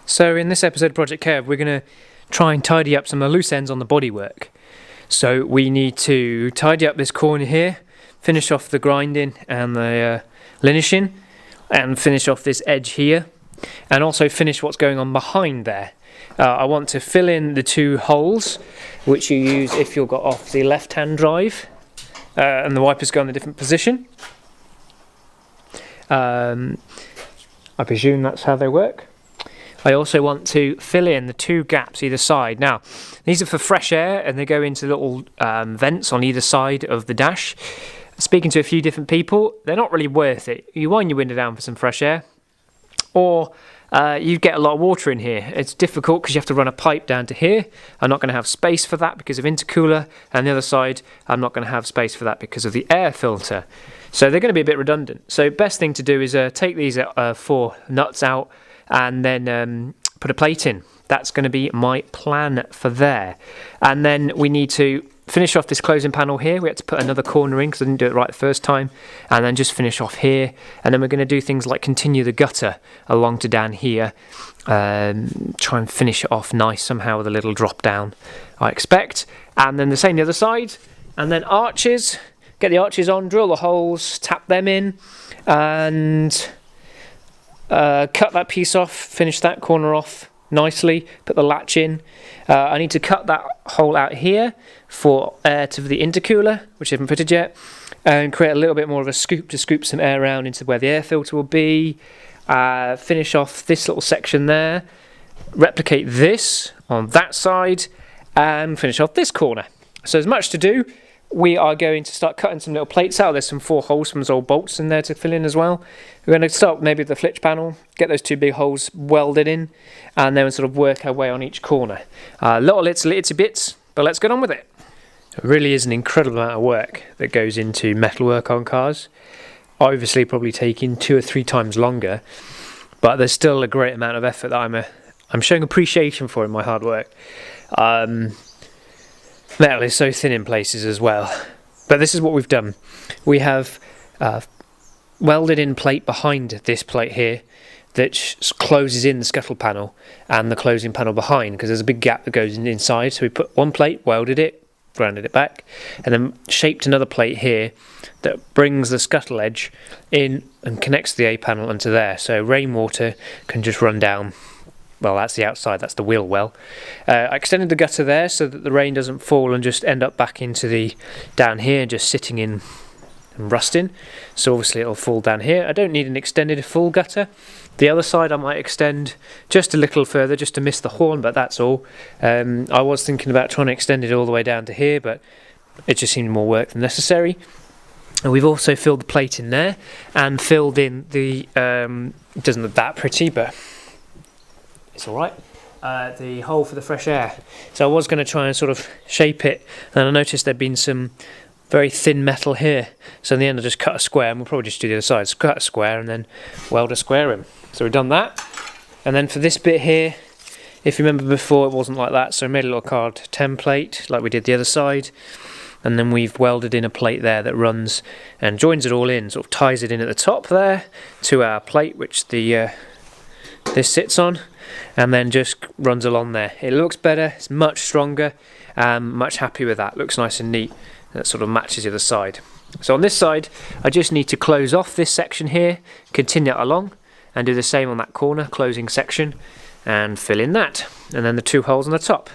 So in this episode of Project Curve, we're going to try and tidy up some of the loose ends on the bodywork. So we need to tidy up this corner here, finish off the grinding and the linishing, and finish off this edge here, and also finish what's going on behind there. I want to fill in the two holes, which you use if you've got off the left-hand drive, and the wipers go in a different position. I presume that's how they work. I also want to fill in the two gaps either side. Now, these are for fresh air, and they go into little vents on either side of the dash. Speaking to a few different people, they're not really worth it. You wind your window down for some fresh air, or you get a lot of water in here. It's difficult because you have to run a pipe down to here. I'm not going to have space for that because of intercooler, and the other side I'm not going to have space for that because of the air filter. So they're going to be a bit redundant. So best thing to do is take these 4 nuts out and then put a plate in. That's going to be my plan for there. And then we need to finish off this closing panel here. We had to put another corner in because I didn't do it right the first time, and then just finish off here. And then we're going to do things like continue the gutter along to down here, try and finish it off nice somehow with a little drop down, I expect. And then the same the other side, and then arches. Get the arches on, drill the holes, tap them in, and cut that piece off, finish that corner off nicely, put the latch in. I need to cut that hole out here for air to the intercooler, which I haven't fitted yet, and create a little bit more of a scoop to scoop some air around into where the air filter will be. Finish off this little section there, replicate this on that side, and finish off this corner. So there's much to do. We are going to start cutting some little plates out. There's some 4 holes from those old bolts in there to fill in as well. We're going to start maybe with the flitch panel, get those 2 big holes welded in, and then sort of work our way on each corner. Little itsy bits, but let's get on with it. It really is an incredible amount of work that goes into metalwork on cars. Obviously probably taking 2 or 3 times longer, but there's still a great amount of effort that I'm showing appreciation for in my hard work. Metal is so thin in places as well, but this is what we've done. We have welded in plate behind this plate here that closes in the scuttle panel and the closing panel behind, because there's a big gap that goes inside. So we put one plate, welded it, grounded it back, and then shaped another plate here that brings the scuttle edge in and connects the A panel onto there, so rainwater can just run down. Well, that's the outside, that's the wheel well. I extended the gutter there so that the rain doesn't fall and just end up back into the down here, just sitting in and rusting. So obviously it'll fall down here. I don't need an extended full gutter. The other side I might extend just a little further just to miss the horn, but that's all. I was thinking about trying to extend it all the way down to here, but it just seemed more work than necessary. And we've also filled the plate in there and filled in the, it doesn't look that pretty, but it's alright, the hole for the fresh air. So I was going to try and sort of shape it, and I noticed there'd been some very thin metal here. So in the end I just cut a square, and we'll probably just do the other side. So cut a square and then weld a square in. So we've done that. And then for this bit here, if you remember before, it wasn't like that. So I made a little card template like we did the other side. And then we've welded in a plate there that runs and joins it all in, sort of ties it in at the top there to our plate, which the this sits on, and then just runs along there. It looks better, it's much stronger, much happy with that. Looks nice and neat. That sort of matches the other side. So on this side, I just need to close off this section here, continue it along, and do the same on that corner, closing section, and fill in that. And then the 2 holes on the top.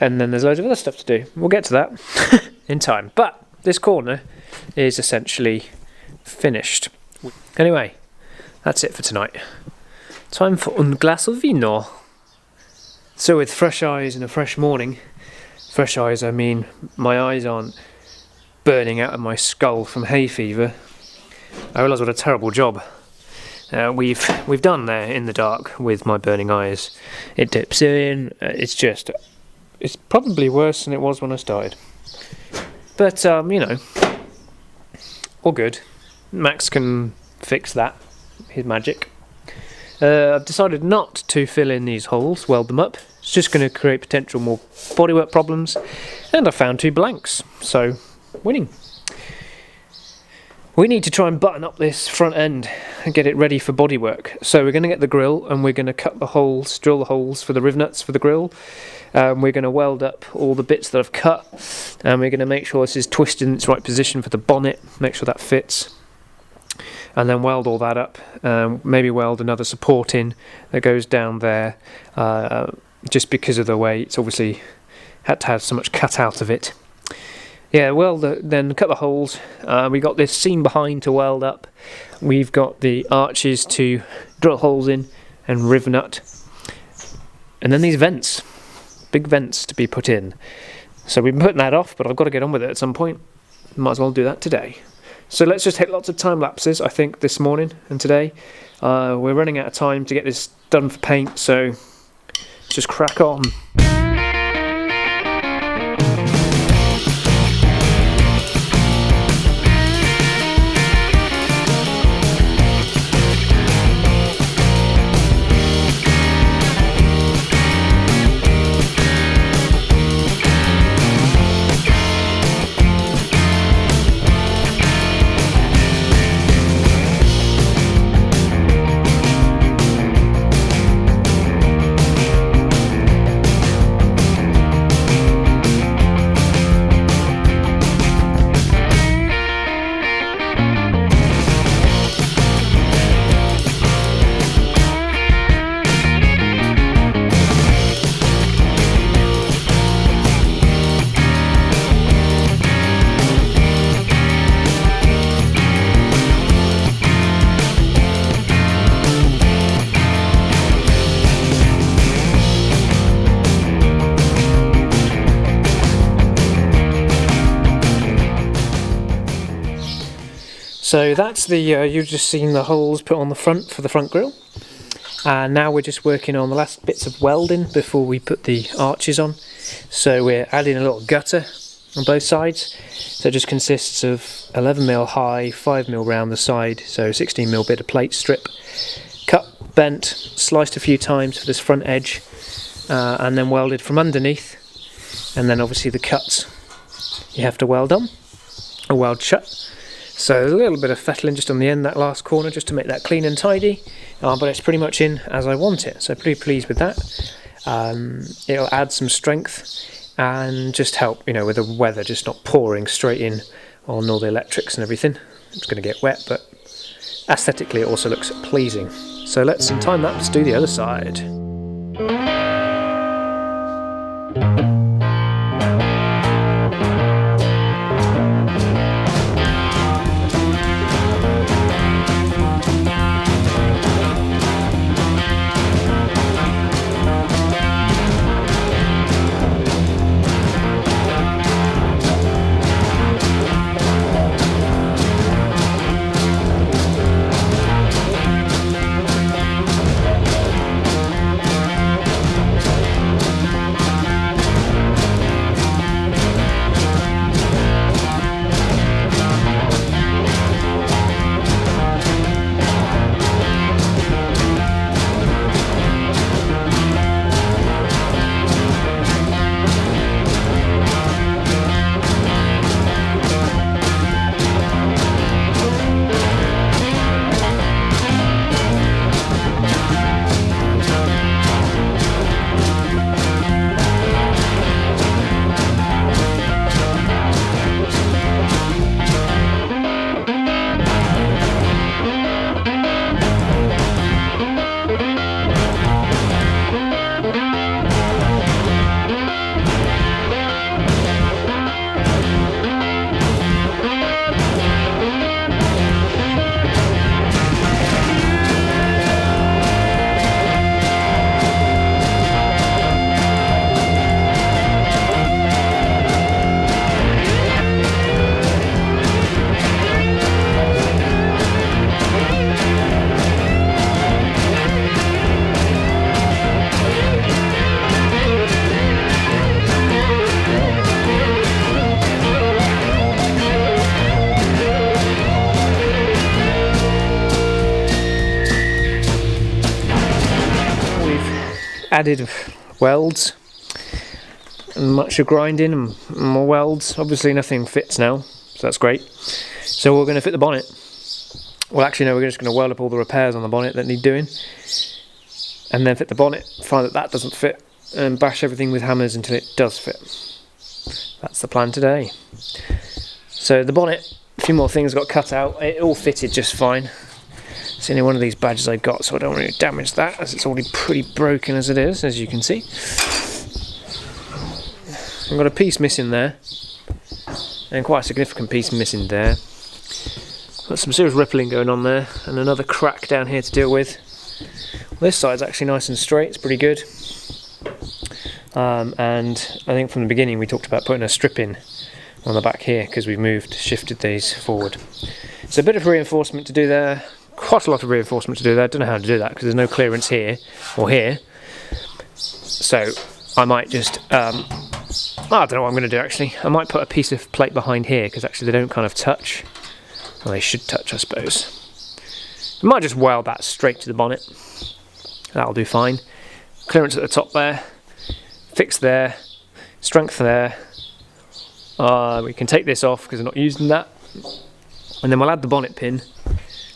And then there's loads of other stuff to do. We'll get to that in time. But this corner is essentially finished. Anyway, that's it for tonight. Time for un glass of vino. So with fresh eyes and a fresh morning, fresh eyes I mean my eyes aren't burning out of my skull from hay fever. I realise what a terrible job we've done there in the dark with my burning eyes. It dips in, it's probably worse than it was when I started. But you know, all good. Max can fix that. His magic. I've decided not to fill in these holes, weld them up. It's just going to create potential more bodywork problems, and I found 2 blanks, so winning. We need to try and button up this front end and get it ready for bodywork. So we're going to get the grill and we're going to cut the holes, drill the holes for the rivnuts for the grill. We're going to weld up all the bits that I've cut, and we're going to make sure this is twisted in its right position for the bonnet, make sure that fits, and then weld all that up. Maybe weld another support in that goes down there, just because of the way it's obviously had to have so much cut out of it. Yeah, then cut the holes. We got this seam behind to weld up. We've got the arches to drill holes in and riv nut. And then these vents, big vents to be put in. So we've been putting that off, but I've got to get on with it at some point. Might as well do that today. So let's just hit lots of time lapses, I think, this morning and today. We're running out of time to get this done for paint, so just crack on. So that's the, you've just seen the holes put on the front for the front grille. And now we're just working on the last bits of welding before we put the arches on. So we're adding a little gutter on both sides. So it just consists of 11mm high, 5mm round the side, so 16mm bit of plate strip. Cut, bent, sliced a few times for this front edge, and then welded from underneath. And then obviously the cuts you have to weld on, or weld shut. So there's a little bit of fettling just on the end, that last corner, just to make that clean and tidy, but it's pretty much in as I want it, so pretty pleased with that. It'll add some strength and just help, you know, with the weather just not pouring straight in on all the electrics and everything. It's going to get wet, but aesthetically it also looks pleasing. So let's, in time lapse, do the other side. Added welds and much of grinding and more welds. Obviously nothing fits now, so that's great. So we're going to fit the bonnet. Well, actually no, we're just going to weld up all the repairs on the bonnet that need doing, and then fit the bonnet, find that that doesn't fit, and bash everything with hammers until it does fit. That's the plan today. So the bonnet, a few more things got cut out. It all fitted just fine. It's only one of these badges I got, so I don't want to damage that, as it's already pretty broken as it is, as you can see. I've got a piece missing there, and quite a significant piece missing there. Got some serious rippling going on there, and another crack down here to deal with. This side's actually nice and straight, it's pretty good. And I think from the beginning we talked about putting a strip in on the back here, because we've shifted these forward. So a bit of reinforcement to do there, quite a lot of reinforcement to do there. I don't know how to do that because there's no clearance here or here. So I might just, I don't know what I'm going to do actually. I might put a piece of plate behind here, because actually they don't kind of touch. Well, they should touch, I suppose. I might just weld that straight to the bonnet. That'll do fine. Clearance at the top there, fix there, strength there. We can take this off because I'm not using that, and then we'll add the bonnet pin,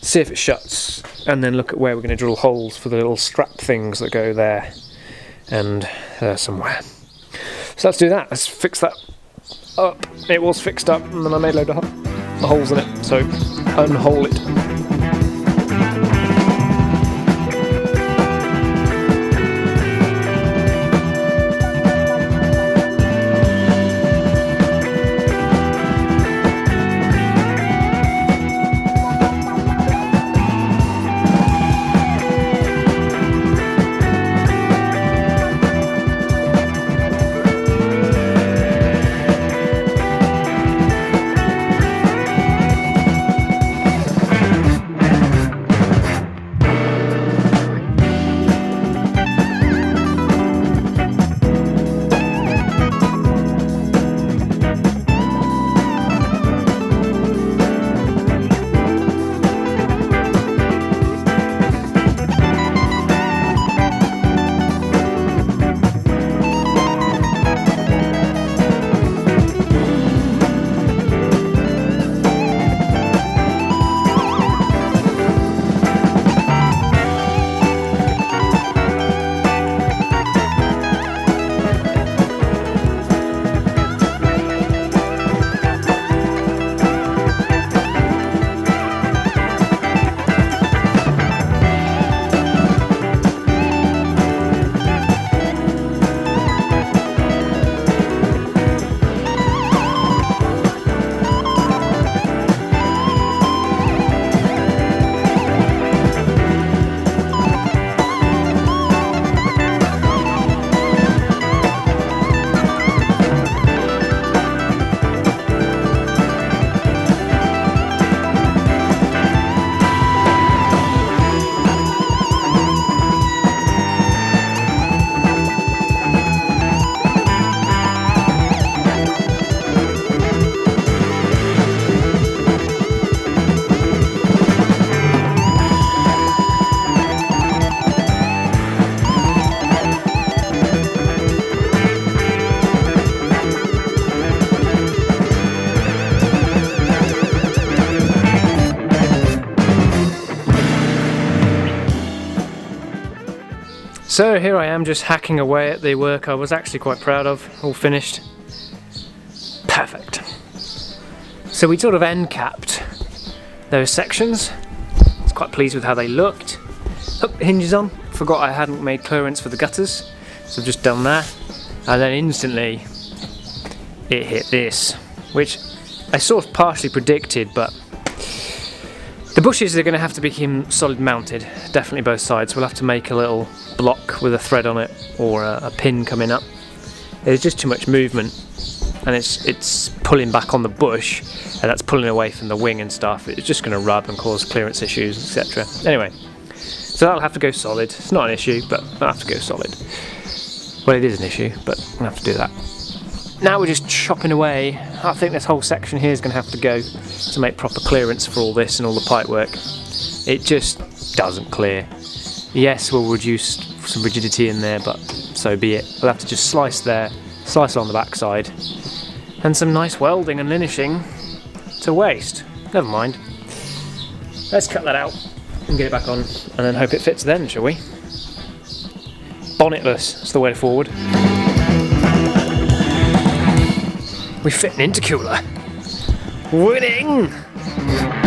see if it shuts, and then look at where we're going to drill holes for the little strap things that go there and there somewhere. So let's do that. Let's fix that up. It was fixed up, and then I made a load of holes in it, so unhole it. So here I am just hacking away at the work I was actually quite proud of, all finished. Perfect. So we sort of end capped those sections. I was quite pleased with how they looked. Hook the hinges on, forgot I hadn't made clearance for the gutters, so I've just done that. And then instantly it hit this, which I sort of partially predicted, but the bushes are going to have to become solid mounted, definitely both sides. We'll have to make a little block with a thread on it, or a pin coming up. There's just too much movement, and it's pulling back on the bush, and that's pulling away from the wing and stuff. It's just going to rub and cause clearance issues, etc. Anyway, so that'll have to go solid. It's not an issue, but I'll have to go solid. Well, it is an issue, but I'll have to do that. Now we're just chopping away. I think this whole section here is going to have to go to make proper clearance for all this and all the pipe work. It just doesn't clear. Yes, we'll reduce some rigidity in there, but so be it. We'll have to just slice there, slice along the back side, and some nice welding and linishing to waste. Never mind. Let's cut that out and get it back on, and then hope it fits then, shall we? Bonnetless is the way forward. We fit an intercooler. Winning!